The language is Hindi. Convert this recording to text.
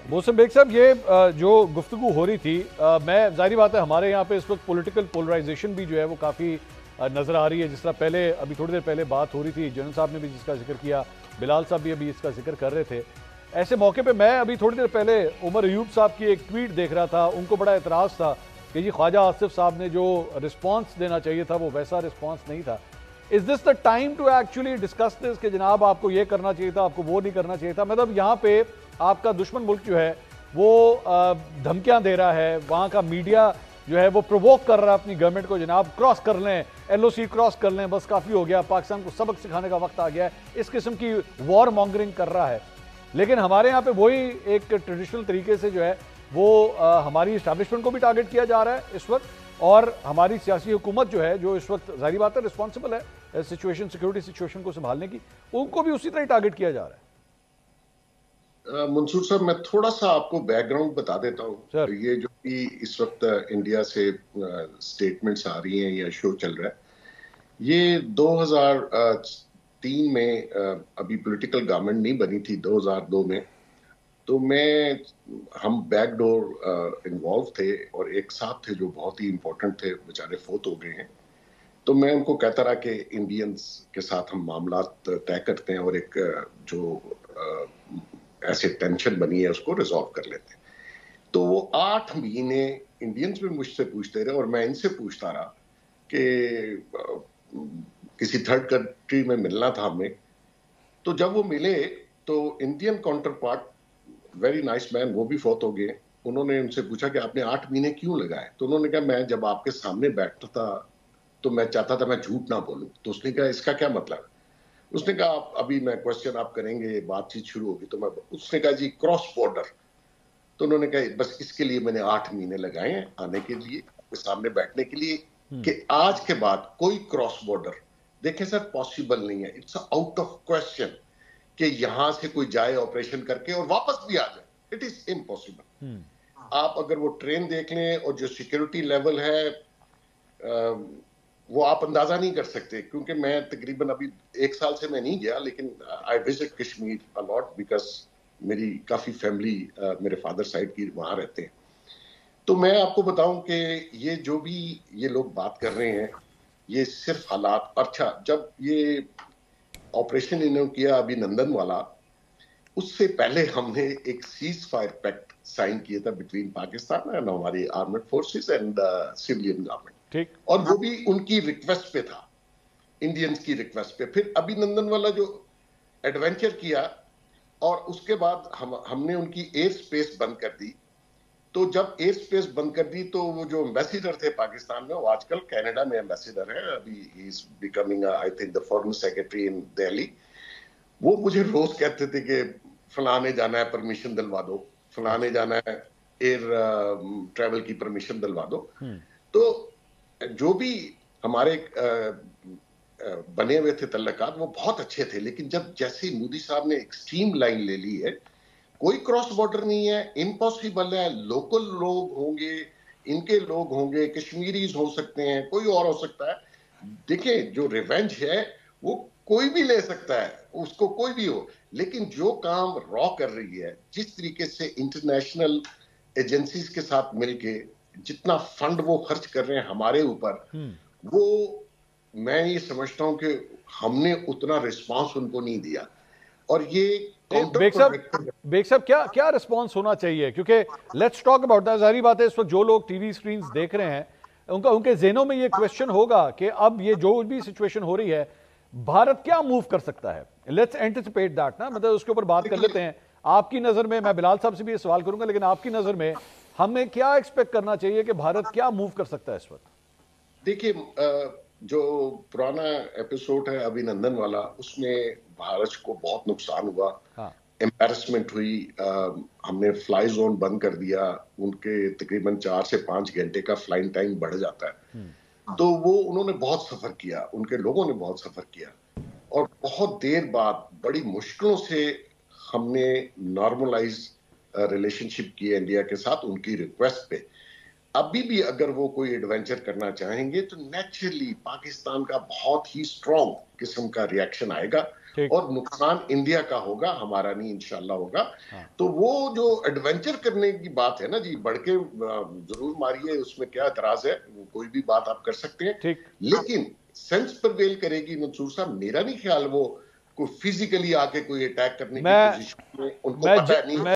मोहसिन बेग साहब, ये जो गुफ्तगू हो रही थी, मैं जाहिर बात है हमारे यहाँ पे इस वक्त पॉलिटिकल पोलराइजेशन भी जो है वो काफ़ी नज़र आ रही है। जिस तरह पहले अभी थोड़ी देर पहले बात हो रही थी, जनरल साहब ने भी जिसका जिक्र किया, बिलाल साहब भी अभी इसका जिक्र कर रहे थे। ऐसे मौके पे मैं अभी थोड़ी देर पहले उमर अयूब साहब की एक ट्वीट देख रहा था। उनको बड़ा एतराज़ था कि जी ख्वाजा आसिफ साहब ने जो रिस्पॉन्स देना चाहिए था वो वैसा रिस्पॉन्स नहीं था। Is this the time to actually discuss this कि जनाब आपको ये करना चाहिए था, आपको वो नहीं करना चाहिए था? मतलब यहाँ पे आपका दुश्मन मुल्क जो है वो धमकियां दे रहा है, वहां का मीडिया जो है वो प्रोवोक कर रहा है अपनी गवर्नमेंट को, जनाब क्रॉस कर लें, एलओसी क्रॉस कर लें, बस काफ़ी हो गया, पाकिस्तान को सबक सिखाने का वक्त आ गया है, इस किस्म की वॉर मॉन्गरिंग कर रहा है। लेकिन हमारे यहाँ पे वही एक ट्रेडिशनल तरीके से जो है वो हमारी इस्टेब्लिशमेंट को भी टारगेट किया जा रहा है इस वक्त, और हमारी सियासी हुकूमत जो है, जो इस वक्त जाहिर बात है रिस्पॉन्सिबल है सिचुएशन, सिक्योरिटी सिचुएशन को संभालने की, उनको भी उसी तरह टारगेट किया जा रहा है। मंसूर साहब, मैं थोड़ा सा आपको बैकग्राउंड बता देता हूँ। सर, ये जो कि इस वक्त इंडिया से स्टेटमेंट्स आ रही हैं या शो चल रहा है, ये 2003 में अभी पॉलिटिकल गवर्नमेंट नहीं बनी थी, 2002 में। तो हम बैकडोर इन्वॉल्व थे और एक साथ थे जो बहुत ही इंपॉर्टेंट थे, बेचारे फोत हो गए हैं। तो मैं उनको कहता रहा कि इंडियंस के साथ हम मामला तय करते हैं और एक जो ऐसे टेंशन बनी है उसको रिजॉल्व कर लेते हैं। तो वो 8 महीने इंडियंस भी मुझसे पूछते रहे और मैं इनसे पूछता रहा कि किसी थर्ड कंट्री में मिलना था हमें। तो जब वो मिले तो Indian counter part, very nice man, वो भी फौत हो गए। उन्होंने उनसे पूछा कि आपने 8 महीने क्यों लगाए? तो उन्होंने कहा मैं जब आपके सामने बैठता था तो मैं चाहता था मैं झूठ ना बोलूं। तो उसने कहा इसका क्या मतलब? उसने कहा आप अभी मैं क्वेश्चन आप करेंगे, बातचीत शुरू होगी तो मैं, उसने कहा जी क्रॉस बॉर्डर। तो उन्होंने कहा बस इसके लिए मैंने 8 महीने लगाए हैं आने के लिए, आपके सामने बैठने के लिए, कि आज के बाद कोई क्रॉस बॉर्डर, देखें सर, पॉसिबल नहीं है। इट्स आउट ऑफ क्वेश्चन कि यहां से कोई जाए ऑपरेशन करके और वापस भी आ जाए। It is impossible. आप अगर वो ट्रेन देख लें और जो सिक्योरिटी लेवल है, वो आप अंदाजा नहीं कर सकते। क्योंकि मैं तकरीबन अभी 1 साल से मैं नहीं गया, लेकिन I visit Kashmir a lot because मेरी काफी फैमिली मेरे फादर साइड की वहां रहते हैं। तो मैं आपको बताऊं कि ये जो भी ये लोग बात कर रहे हैं, ये सिर्फ हालात। अच्छा, जब ये ऑपरेशन इन्होंने किया अभिनंदन वाला, उससे पहले हमने एक सीज फायर पैक्ट साइन किया था बिटवीन पाकिस्तान एंड हमारी armed forces and civilian government, ठीक। और वो भी उनकी रिक्वेस्ट पे था, इंडियंस की रिक्वेस्ट पे। फिर अभिनंदन वाला जो एडवेंचर किया, और उसके बाद हमने उनकी एयर स्पेस बंद कर दी। तो जब एयर स्पेस बंद कर दी तो वो जो एम्बेसडर थे पाकिस्तान में, वो आजकल कनाडा में एम्बेसडर है, अभी he is becoming I think the foreign secretary इन दिल्ली। वो मुझे रोज कहते थे कि फलाने जाना है परमिशन दिलवा दो, फलाने जाना है एयर ट्रेवल की परमिशन दिलवा दो। तो जो भी हमारे बने हुए थे तल्लकात, वो बहुत अच्छे थे। लेकिन जब जैसे मोदी साहब ने एक्सट्रीम लाइन ले ली है, कोई क्रॉस बॉर्डर नहीं है, इम्पॉसिबल है, लोकल लोग होंगे, इनके लोग होंगे, कश्मीरीज हो सकते हैं, कोई और हो सकता है। देखिए, जो रिवेंज है वो कोई भी ले सकता है, उसको कोई भी हो। लेकिन जो काम रॉ कर रही है, जिस तरीके से इंटरनेशनल एजेंसीज के साथ मिलके जितना फंड वो खर्च कर रहे हैं हमारे ऊपर, वो मैं ये समझता हूं कि हमने उतना रिस्पांस उनको नहीं दिया, और ये काउंटर प्रोडक्टिव। बेग साहब, क्या क्या रिस्पॉन्स होना चाहिए? क्योंकि लेट्स टॉक अबाउट दैट। जाहिर बात है इस वक्त जो लोग टीवी स्क्रीन देख रहे हैं, उनके जेहनों में ये क्वेश्चन होगा कि अब ये जो भी सिचुएशन हो रही है, भारत क्या मूव कर सकता है? लेट्स एंटिसिपेट दैट ना, मतलब उसके ऊपर बात कर लेते हैं। आपकी नजर में, मैं बिलाल साहब से भी ये सवाल करूंगा, लेकिन आपकी नजर में हमें क्या एक्सपेक्ट करना चाहिए कि भारत क्या मूव कर सकता है इस वक्त? देखिए, जो पुराना एपिसोड है अभिनंदन वाला, उसमें भारत को बहुत नुकसान हुआ, हाँ। एम्बैरसमेंट हुई। हमने फ्लाई जोन बंद कर दिया, उनके तकरीबन 4 से 5 घंटे का फ्लाइंग टाइम बढ़ जाता है। तो वो उन्होंने बहुत सफर किया, उनके लोगों ने बहुत सफर किया, और बहुत देर बाद बड़ी मुश्किलों से हमने नॉर्मलाइज रिलेशनशिप की इंडिया के साथ उनकी रिक्वेस्ट पे। अभी भी अगर वो कोई एडवेंचर करना चाहेंगे तो नेचुरली पाकिस्तान का बहुत ही स्ट्रॉन्ग किस्म का रिएक्शन आएगा, ठीक। और नुकसान इंडिया का होगा, हमारा नहीं इंशाल्लाह होगा। हाँ। तो वो जो एडवेंचर करने की बात है ना जी, बढ़ के जरूर मारिए, उसमें क्या एतराज है, कोई भी बात आप कर सकते हैं, ठीक। लेकिन सेंस प्रिवेल करेगी। मंसूर साहब, मेरा नहीं ख्याल वो कोई फिजिकली आके कोई अटैक करने की मैं पोजीशन में, उनको मैं पता है नहीं।